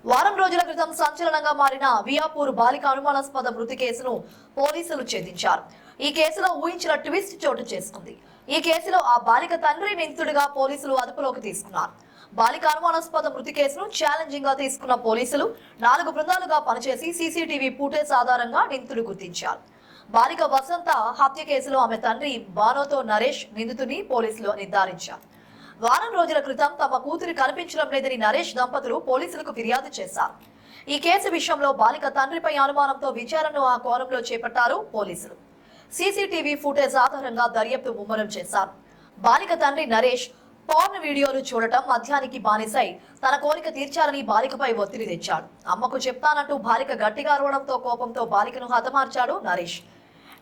వారం రోజుల క్రితం సంచలనంగా మారిన వియాపూర్ బాలిక అనుమానాస్పద మృతి కేసును పోలీసులు ఛేదించారు. ఈ కేసులో ఊహించిన ట్విస్ట్ చోటు చేసుకుంది. ఈ కేసులో ఆ బాలిక తండ్రి నిందితుడిగా పోలీసులు అదుపులోకి తీసుకున్నారు. బాలిక అనుమానాస్పద మృతి కేసును ఛాలెంజింగ్ గా తీసుకున్న పోలీసులు 4 బృందాలుగా పనిచేసి సీసీటీవీ ఫుటేజ్ ఆధారంగా నిందితుడు గుర్తించారు. బాలిక వసంత హత్య కేసులో ఆమె తండ్రి బానోతో నరేష్ నిందితుని పోలీసులు నిర్ధారించారు. వారం రోజుల క్రితం తమ కూతురి కనిపించడం లేదని నరేష్ దంపతులు పోలీసులకు ఫిర్యాదు చేశారు. ఈ కేసు విషయంలో బాలిక తండ్రిపై అనుమానంతో విచారణను ఆ కోణంలో చేపట్టారు పోలీసులు. సీసీటీవీ ఫుటేజ్ ఆధారంగా దర్యాప్తు ముమ్మరం చేశారు. బాలిక తండ్రి నరేష్ పౌర్ణ వీడియోలు చూడటం, మద్యానికి బానిసై తన కోరిక తీర్చాలని బాలికపై ఒత్తిడి తెచ్చాడు. అమ్మకు చెప్తానంటూ బాలిక గట్టిగా అరవడంతో కోపంతో బాలికను హతమార్చాడు నరేష్.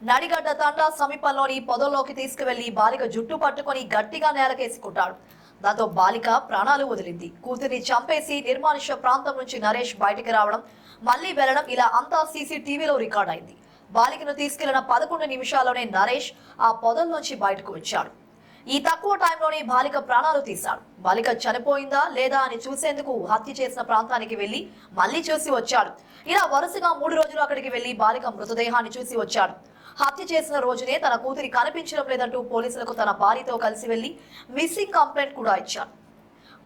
నడిగడ్డ తండా సమీపంలోని పొదల్లోకి తీసుకువెళ్లి బాలిక జుట్టు పట్టుకుని గట్టిగా నేలకేసి కొట్టాడు. దాంతో బాలిక ప్రాణాలు వదిలింది. కూతురిని చంపేసి నిర్మానుష్య ప్రాంతం నుంచి నరేష్ బయటికి రావడం, మళ్లీ వెళ్లడం ఇలా అంతా సీసీటీవీలో రికార్డ్ అయింది. బాలికను తీసుకెళ్లిన 11 నిమిషాల్లోనే నరేష్ ఆ పొదల్లోంచి బయటకు వచ్చాడు. ఈ తక్కువ టైంలోనే బాలిక ప్రాణాలు తీశాడు. బాలిక చనిపోయిందా లేదా అని చూసేందుకు హత్య చేసిన ప్రాంతానికి వెళ్లి మళ్లీ చూసి వచ్చాడు. ఇలా వరుసగా 3 రోజులు అక్కడికి వెళ్లి బాలిక మృతదేహాన్ని చూసి వచ్చాడు. హత్య చేసిన రోజునే తన కూతురి కనిపించడం లేదంటూ పోలీసులకు తన భార్యతో కలిసి వెళ్లి మిస్సింగ్ కంప్లైంట్ కూడా ఇచ్చాడు.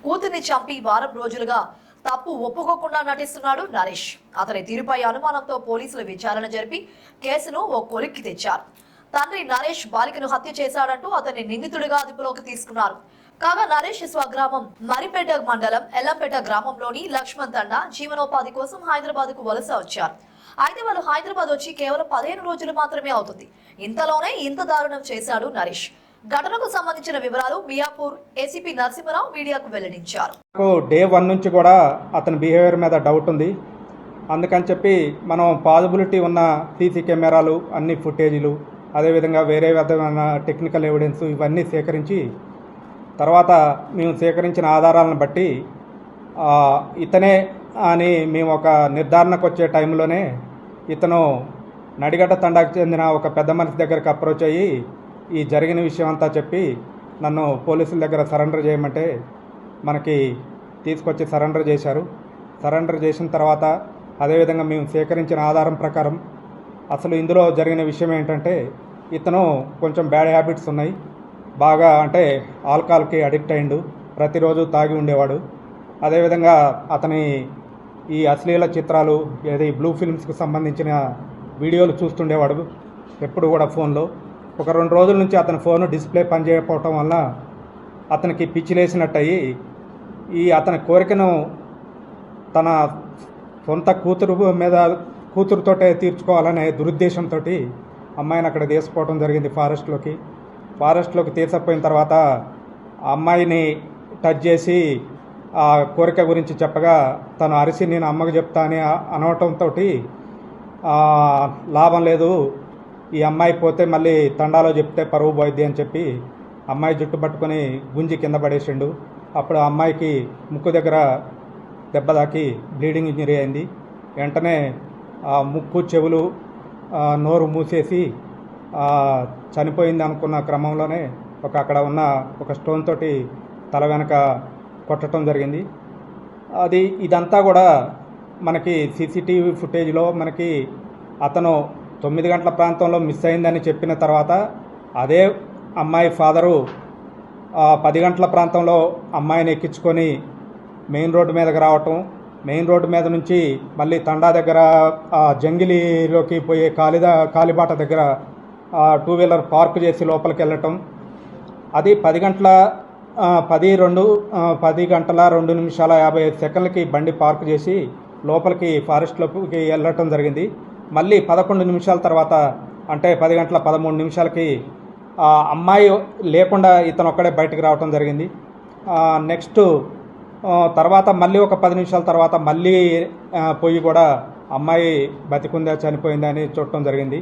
కూతుర్ని చంపి వారం రోజులుగా తప్పు ఒప్పుకోకుండా నటిస్తున్నాడు నరేష్. అతని తీరుపై అనుమానంతో పోలీసులు విచారణ జరిపి కేసును ఓ కొలిక్కి తెచ్చారు. తండ్రి నరేష్ బాలికను హత్య చేశాడంటూ అతన్ని నిందితుడిగా అదుపులోకి తీసుకున్నారు. కాగా నరేష్ స్వగ్రామం మరిపేట మండలం ఎల్లంపేట గ్రామంలోని లక్ష్మణ్ తండా జీవనోపాధి కోసం హైదరాబాద్ కు వలస వచ్చారు. అయితే వాళ్ళు హైదరాబాద్ వచ్చి కేవలం 15 రోజులు మాత్రమే అవుతుంది. ఇంతలోనే ఇంత దారుణం చేశాడు నరేష్. ఘటనకు సంబంధించిన వివరాలు మియాపూర్ ఏసీపీ నరసింహరావు మీడియాకు వెల్లడించారు. డే 1 నుంచి కూడా అతని బిహేవియర్ మీద డౌట్ ఉంది. అందుకని చెప్పి మనం పాజిబిలిటీ ఉన్న సీసీ కెమెరాలు, అన్ని ఫుటేజీలు, అదేవిధంగా వేరే విధమైన టెక్నికల్ ఎవిడెన్స్ ఇవన్నీ సేకరించి తర్వాత మేము సేకరించిన ఆధారాలను బట్టి ఇతనే అని మేము ఒక నిర్ధారణకు వచ్చే టైంలోనే ఇతను నడిగడ్డ తండాకు చెందిన ఒక పెద్ద మనిషి దగ్గరకు అప్రోచ్ అయ్యి ఈ జరిగిన విషయం అంతా చెప్పి నన్ను పోలీసుల దగ్గర సరెండర్ చేయమంటే మనకి తీసుకొచ్చి సరెండర్ చేశారు. సరెండర్ చేసిన తర్వాత అదేవిధంగా మేము సేకరించిన ఆధారం ప్రకారం అసలు ఇందులో జరిగిన విషయం ఏంటంటే ఇతను కొంచెం బ్యాడ్ హ్యాబిట్స్ ఉన్నాయి. బాగా అంటే ఆల్కహాల్కి అడిక్ట్ అయిండు. ప్రతిరోజు తాగి ఉండేవాడు. అదేవిధంగా అతని ఈ అశ్లీల చిత్రాలు, ఏది బ్లూ ఫిల్మ్స్కి సంబంధించిన వీడియోలు చూస్తుండేవాడు ఎప్పుడు కూడా ఫోన్లో. ఒక 2 రోజుల నుంచి అతని ఫోను డిస్ప్లే పనిచేయకపోవటం వల్ల అతనికి పిచ్చిలేసినట్టు అయ్యి ఈ అతని కోరికను తన సొంత కూతురుతోటే తీర్చుకోవాలనే దురుద్దేశంతో అమ్మాయిని అక్కడ తీసుకుపోవడం జరిగింది ఫారెస్ట్లోకి తీసుకుపోయిన తర్వాత ఆ అమ్మాయిని టచ్ చేసి ఆ కోరిక గురించి చెప్పగా తను అరిసి నేను అమ్మకు చెప్తా అని అనవటంతో లాభం లేదు, ఈ అమ్మాయి పోతే మళ్ళీ తండాలో చెప్తే పరువు పోయిద్ది అని చెప్పి అమ్మాయి జుట్టు పట్టుకొని గుంజి కింద పడేసిండు. అప్పుడు ఆ అమ్మాయికి ముక్కు దగ్గర దెబ్బ తాకి బ్లీడింగ్ ఇంజరీ అయింది. వెంటనే ముక్కు, చెవులు, నోరు మూసేసి చనిపోయింది అనుకున్న క్రమంలోనే అక్కడ ఉన్న ఒక స్టోన్ తోటి తల వెనక కొట్టడం జరిగింది. ఇదంతా కూడా మనకి సీసీటీవీ ఫుటేజ్లో మనకి అతను 9 గంటల ప్రాంతంలో మిస్ అయిందని చెప్పిన తర్వాత అదే అమ్మాయి ఫాదరు 10 గంటల ప్రాంతంలో అమ్మాయిని ఎక్కించుకొని మెయిన్ రోడ్డు మీదకి రావటం, మెయిన్ రోడ్డు మీద నుంచి మళ్ళీ తండా దగ్గర జంగిలీలోకి పోయే కాలిబాట దగ్గర 2 వీలర్ పార్క్ చేసి లోపలికి వెళ్ళటం, అది 10 గంటల 2 నిమిషాల 55 సెకండ్లకి బండి పార్క్ చేసి లోపలికి ఫారెస్ట్లోకి వెళ్ళటం జరిగింది. మళ్ళీ 11 నిమిషాల తర్వాత అంటే 10 గంటల 13 నిమిషాలకి అమ్మాయి లేకుండా ఇతను ఒక్కడే బయటకు రావటం జరిగింది. నెక్స్ట్ తర్వాత మళ్ళీ ఒక 10 నిమిషాల తర్వాత మళ్ళీ పోయి కూడా అమ్మాయి బతికుందా చనిపోయిందా అని చూడటం జరిగింది.